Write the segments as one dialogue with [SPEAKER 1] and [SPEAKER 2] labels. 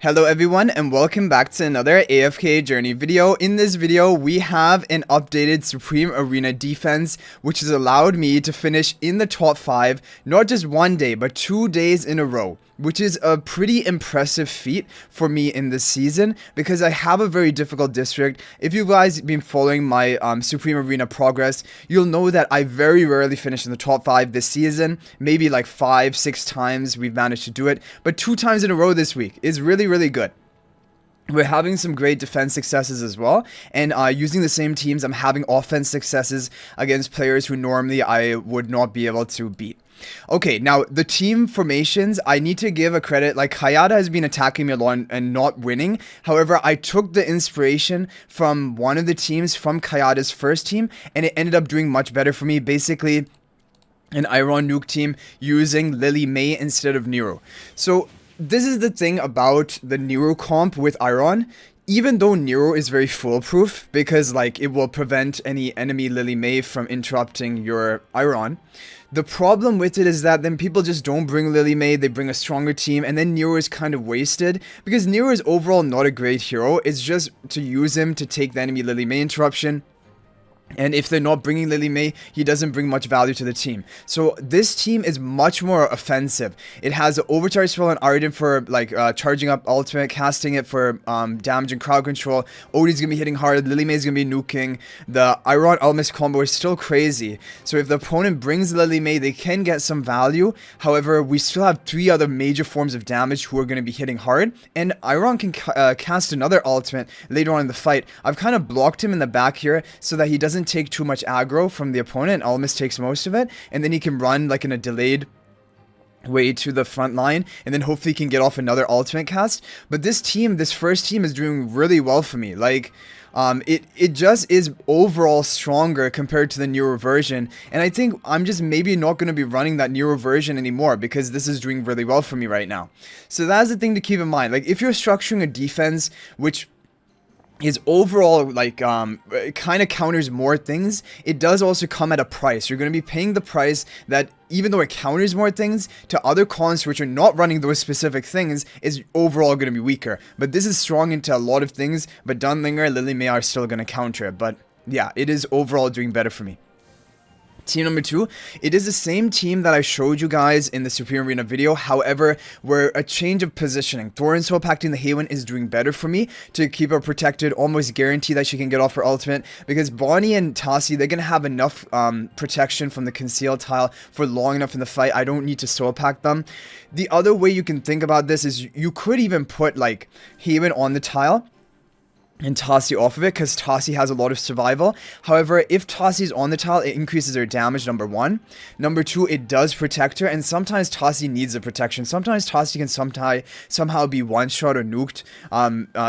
[SPEAKER 1] Hello everyone and welcome back to another AFK journey video. In this video, we have an updated Supreme Arena defense, which has allowed me to finish in the top 5, not just one day, but 2 days in a row, which is a pretty impressive feat for me in this season because I have a very difficult district. If you guys been following my Supreme Arena progress, you'll know that I very rarely finish in the top 5 this season. Maybe like 5-6 times we've managed to do it, but 2 times in a row this week is really good. We're having some great defense successes as well, and using the same teams, I'm having offense successes against players who normally I would not be able to beat. Okay, now the team formations, I need to give a credit, like Hayata has been attacking me a lot and not winning. However, I took the inspiration from one of the teams from Hayata's first team, and it ended up doing much better for me. Basically, an Iron Nuke team using Lily May instead of Nero. So this is the thing about the Nero comp with Iron. Even though Nero is very foolproof because like it will prevent any enemy Lily May from interrupting your Iron, the problem with it is that then people just don't bring Lily May, they bring a stronger team, and then Nero is kind of wasted because Nero is overall not a great hero. It's just to use him to take the enemy Lily May interruption. And if they're not bringing Lily May, he doesn't bring much value to the team. So this team is much more offensive. It has the overcharge spell on Arden for like charging up ultimate, casting it for damage and crowd control. Odie's gonna be hitting hard. Lily May's gonna be nuking. The Iron Almas combo is still crazy. So if the opponent brings Lily May, they can get some value. However, we still have 3 other major forms of damage who are gonna be hitting hard. And Iron can cast another ultimate later on in the fight. I've kind of blocked him in the back here so that he doesn't take too much aggro from the opponent. Almas takes most of it, and then he can run like in a delayed way to the front line, and then hopefully can get off another ultimate cast. But this first team is doing really well for me. Like it just is overall stronger compared to the Nero version, and I think I'm just maybe not going to be running that Nero version anymore because this is doing really well for me right now. So that's the thing to keep in mind. Like if you're structuring a defense which is overall like it kind of counters more things, it does also come at a price. You're going to be paying the price that even though it counters more things, to other cons which are not running those specific things is overall going to be weaker. But this is strong into a lot of things, but Dunlinger, Lily May are still going to counter it. But yeah, it is overall doing better for me. Team number 2, it is the same team that I showed you guys in the Supreme Arena video. However, we're a change of positioning. Thorin Soul Pacting the Haven is doing better for me to keep her protected, almost guarantee that she can get off her ultimate, because Bonnie and Tassi, they're going to have enough protection from the concealed tile for long enough in the fight. I don't need to soul pack them. The other way you can think about this is you could even put like Haven on the tile and Tassi off of it, because Tassi has a lot of survival. However, if Tassi is on the tile, it increases her damage, number 1. Number 2, it does protect her, and sometimes Tassi needs the protection. Sometimes Tassi can somehow be one-shot or nuked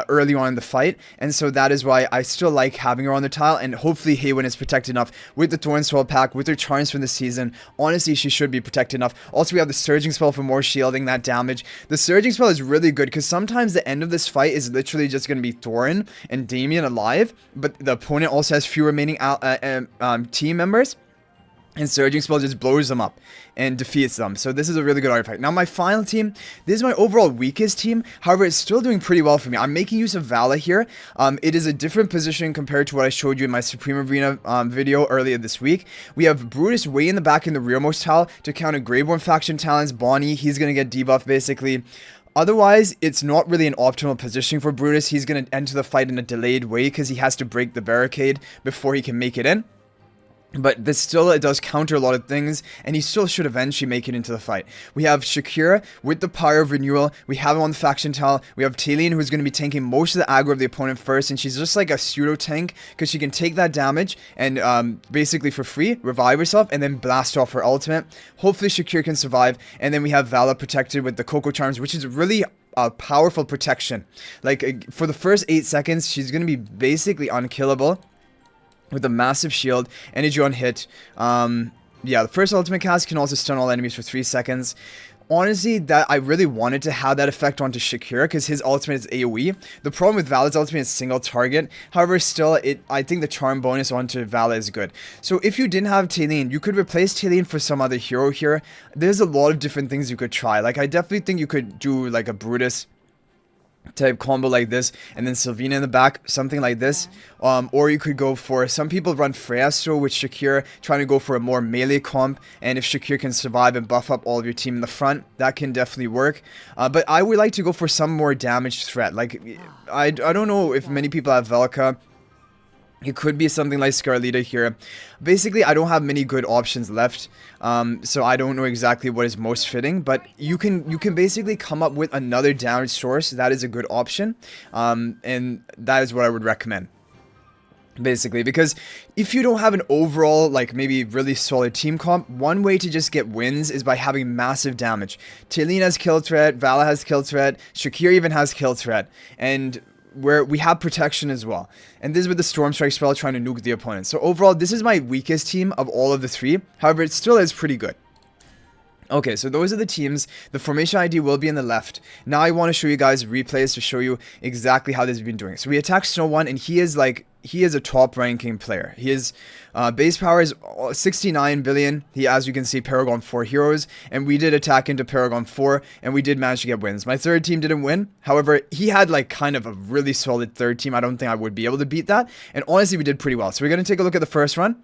[SPEAKER 1] early on in the fight, and so that is why I still like having her on the tile, and hopefully Haven is protected enough with the Thorn Soul pack, with her charms from the season. Honestly, she should be protected enough. Also, we have the Surging spell for more shielding that damage. The Surging spell is really good, because sometimes the end of this fight is literally just going to be Thorin and Damien alive, but the opponent also has few remaining team members, and Surging Spell just blows them up and defeats them. So this is a really good artifact. Now my final team, this is my overall weakest team. However, it's still doing pretty well for me. I'm making use of Vala here. It is a different position compared to what I showed you in my Supreme Arena video earlier this week. We have Brutus way in the back in the rearmost tile to counter Greyborn faction talents. Bonnie, he's going to get debuffed basically. Otherwise, it's not really an optimal positioning for Brutus. He's going to enter the fight in a delayed way because he has to break the barricade before he can make it in. But this still, it does counter a lot of things, and he still should eventually make it into the fight. We have Shakira with the Power of Renewal. We have him on the faction tile. We have Talion, who's going to be tanking most of the aggro of the opponent first, and she's just like a pseudo tank because she can take that damage and basically for free revive herself and then blast off her ultimate. Hopefully Shakira can survive, and then we have Vala protected with the Coco Charms, which is really a powerful protection. Like for the first 8 seconds, she's going to be basically unkillable with a massive shield, energy on hit. Yeah, the first ultimate cast can also stun all enemies for 3 seconds. Honestly, that I really wanted to have that effect onto Shakira because his ultimate is AoE. The problem with Vala's ultimate is single target. However, still, I think the charm bonus onto Vala is good. So if you didn't have Talion, you could replace Talion for some other hero here. There's a lot of different things you could try. Like, I definitely think you could do like a Brutus type combo like this, and then Sylvina in the back, something like this. Or you could go for, some people run Freastro with Shakir, trying to go for a more melee comp, and if Shakir can survive and buff up all of your team in the front, that can definitely work. But I would like to go for some more damage threat. Like, I don't know if many people have Velka. It could be something like Scarlita here. Basically, I don't have many good options left, so I don't know exactly what is most fitting. But you can basically come up with another damage source that is a good option, and that is what I would recommend. Basically, because if you don't have an overall, like, maybe really solid team comp, one way to just get wins is by having massive damage. Talene has kill threat, Vala has kill threat, Shakir even has kill threat, and where we have protection as well. And this is with the Storm Strike spell trying to nuke the opponent. So overall, this is my weakest team of all of the three. However, it still is pretty good. Okay, so those are the teams. The formation ID will be in the left. Now I want to show you guys replays to show you exactly how this has been doing. So we attack Snow One, and he is a top ranking player. His base power is 69 billion. He, as you can see, Paragon 4 heroes, and we did attack into Paragon 4, and we did manage to get wins. My third team didn't win. However, he had like kind of a really solid third team. I don't think I would be able to beat that, and honestly, we did pretty well. So we're going to take a look at the first run.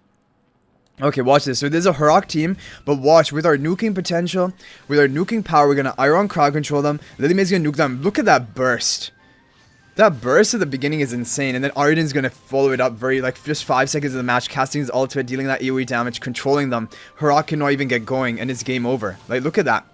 [SPEAKER 1] Okay, watch this. So this is a Heroic team, but watch, with our nuking potential, with our nuking power, we're going to Iron crowd control them. Lily May's going to nuke them. Look at that burst. That burst at the beginning is insane, and then Arden's going to follow it up very, like, just 5 seconds of the match, casting his ultimate, dealing that AoE damage, controlling them. Heroic cannot even get going, and it's game over. Like, look at that.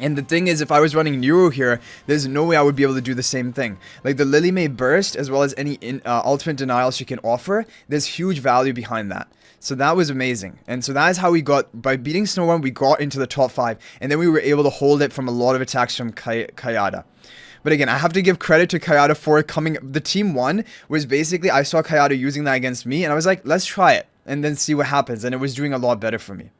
[SPEAKER 1] And the thing is, if I was running Nero here, there's no way I would be able to do the same thing. Like, the Lily May burst, as well as any ultimate denial she can offer, there's huge value behind that. So that was amazing. And so that is how we got, by beating Snow One, we got into the top 5. And then we were able to hold it from a lot of attacks from Kayada. But again, I have to give credit to Kayada for coming, the team 1 was basically, I saw Kayada using that against me, and I was like, let's try it, and then see what happens. And it was doing a lot better for me.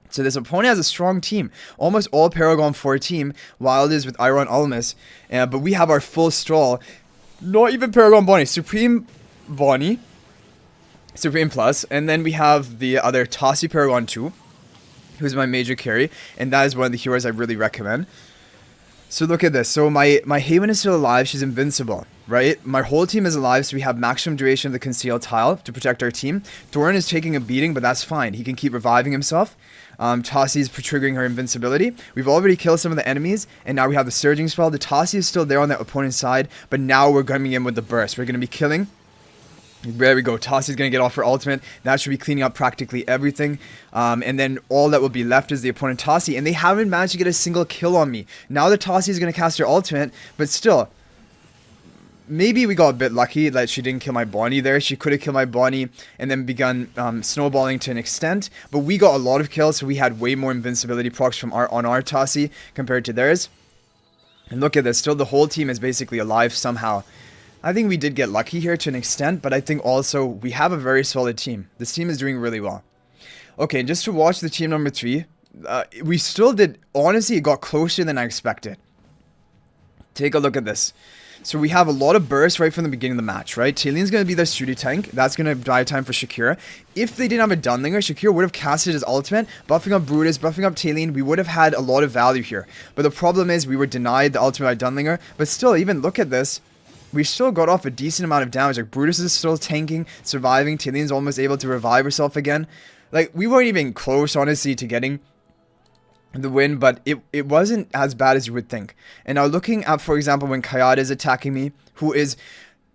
[SPEAKER 1] So this opponent has a strong team. Almost all Paragon 4 team, Wild is with Iron Almas. But we have our full stall. Not even Paragon Bonnie. Supreme Bonnie. Supreme Plus. And then we have the other Tassi Paragon 2. Who's my major carry. And that is one of the heroes I really recommend. So look at this. So my Haven is still alive. She's invincible, right? My whole team is alive, so we have maximum duration of the concealed tile to protect our team. Doran is taking a beating, but that's fine. He can keep reviving himself. Tassi is triggering her invincibility. We've already killed some of the enemies, and now we have the surging spell. The Tassi is still there on the opponent's side, but now we're coming in with the burst. We're going to be killing. There we go. Tassi's going to get off her ultimate. That should be cleaning up practically everything. And then all that will be left is the opponent Tassi. And they haven't managed to get a single kill on me. Now the Tassi is going to cast her ultimate. But still, maybe we got a bit lucky that she didn't kill my Bonnie there. She could have killed my Bonnie and then begun snowballing to an extent. But we got a lot of kills, so we had way more invincibility procs from on our Tassi compared to theirs. And look at this. Still, the whole team is basically alive somehow. I think we did get lucky here to an extent, but I think also we have a very solid team. This team is doing really well. Okay, just to watch the team number 3, we still did, honestly, it got closer than I expected. Take a look at this. So we have a lot of bursts right from the beginning of the match, right? Talene's going to be their Shooty tank. That's going to buy time for Shakira. If they didn't have a Dunlinger, Shakira would have casted his ultimate, buffing up Brutus, buffing up Talene. We would have had a lot of value here. But the problem is we were denied the ultimate by Dunlinger. But still, even look at this. We still got off a decent amount of damage. Like, Brutus is still tanking, surviving. Talene's almost able to revive herself again. Like, we weren't even close, honestly, to getting the win, but it wasn't as bad as you would think. And now looking at, for example, when Kayada is attacking me, who is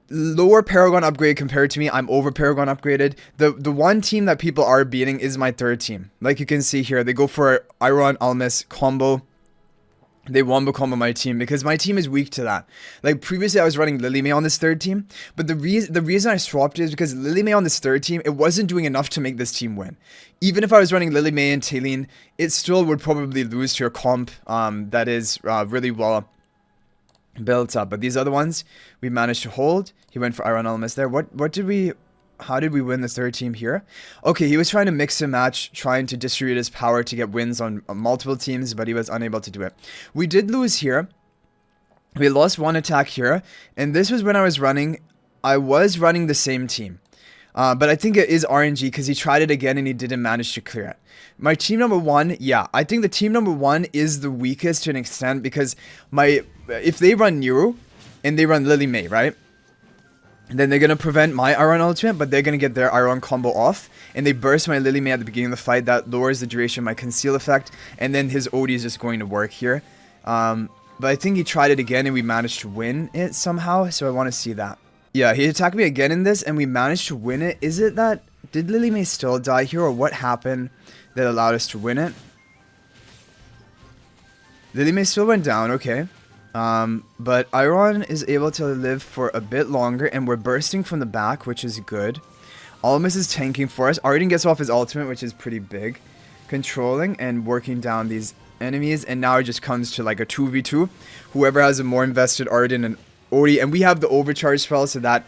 [SPEAKER 1] lower Paragon upgrade compared to me, I'm over Paragon upgraded. The one team that people are beating is my third team. Like you can see here, they go for Iron Almas combo. They wombo combo my team because my team is weak to that. Like previously I was running Lily May on this third team, but the reason I swapped is because Lily May on this third team, it wasn't doing enough to make this team win. Even if I was running Lily May and Talene, it still would probably lose to a comp that is really well built up. But these other ones, we managed to hold. He went for Iron Almas there. How did we win the third team here? Okay, he was trying to mix and match, trying to distribute his power to get wins on multiple teams, but he was unable to do it. We did lose here. We lost one attack here, and this was when I was running the same team. But I think it is RNG because he tried it again and he didn't manage to clear it. My team number one, yeah, I think the team number one is the weakest to an extent because if they run Nero and they run Lily May, right? Then they're going to prevent my Iron ultimate, but they're going to get their Iron combo off. And they burst my Lily May at the beginning of the fight. That lowers the duration of my conceal effect. And then his OD is just going to work here. But I think he tried it again and we managed to win it somehow. So I want to see that. Yeah, he attacked me again in this and we managed to win it. Is it that... Did Lily May still die here or what happened that allowed us to win it? Lily May still went down, okay. But Iron is able to live for a bit longer and we're bursting from the back, which is good. Almas is tanking for us. Arden gets off his ultimate, which is pretty big. Controlling and working down these enemies, and now it just comes to like a 2v2. Whoever has a more invested Arden and Odie, and we have the overcharge spell, so that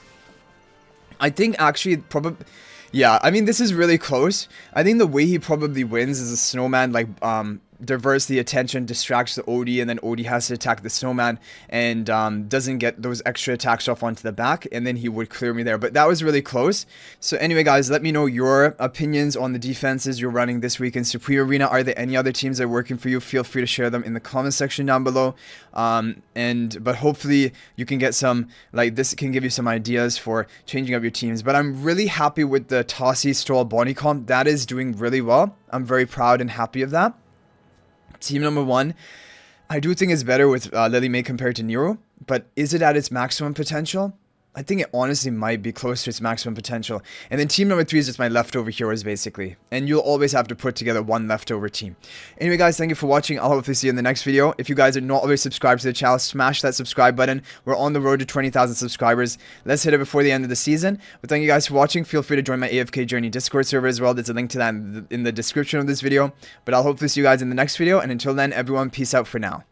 [SPEAKER 1] I think actually probably... Yeah, I mean, this is really close. I think the way he probably wins is a snowman, like, diverts the attention, distracts the OD, and then OD has to attack the snowman and doesn't get those extra attacks off onto the back, and then he would clear me there. But that was really close. So anyway, guys, let me know your opinions on the defenses you're running this week in Supreme Arena. Are there any other teams that are working for you? Feel free to share them in the comment section down below. But hopefully you can get some, like, this can give you some ideas for changing up your teams. But I'm really happy with the Tossie Stroll Bonnie comp. That is doing really well. I'm very proud and happy of that. Team number one, I do think is better with Lily May compared to Nero, but is it at its maximum potential? I think it honestly might be close to its maximum potential. And then team number three is just my leftover heroes, basically. And you'll always have to put together one leftover team. Anyway, guys, thank you for watching. I'll hopefully see you in the next video. If you guys are not already subscribed to the channel, smash that subscribe button. We're on the road to 20,000 subscribers. Let's hit it before the end of the season. But thank you guys for watching. Feel free to join my AFK Journey Discord server as well. There's a link to that in the description of this video. But I'll hopefully see you guys in the next video. And until then, everyone, peace out for now.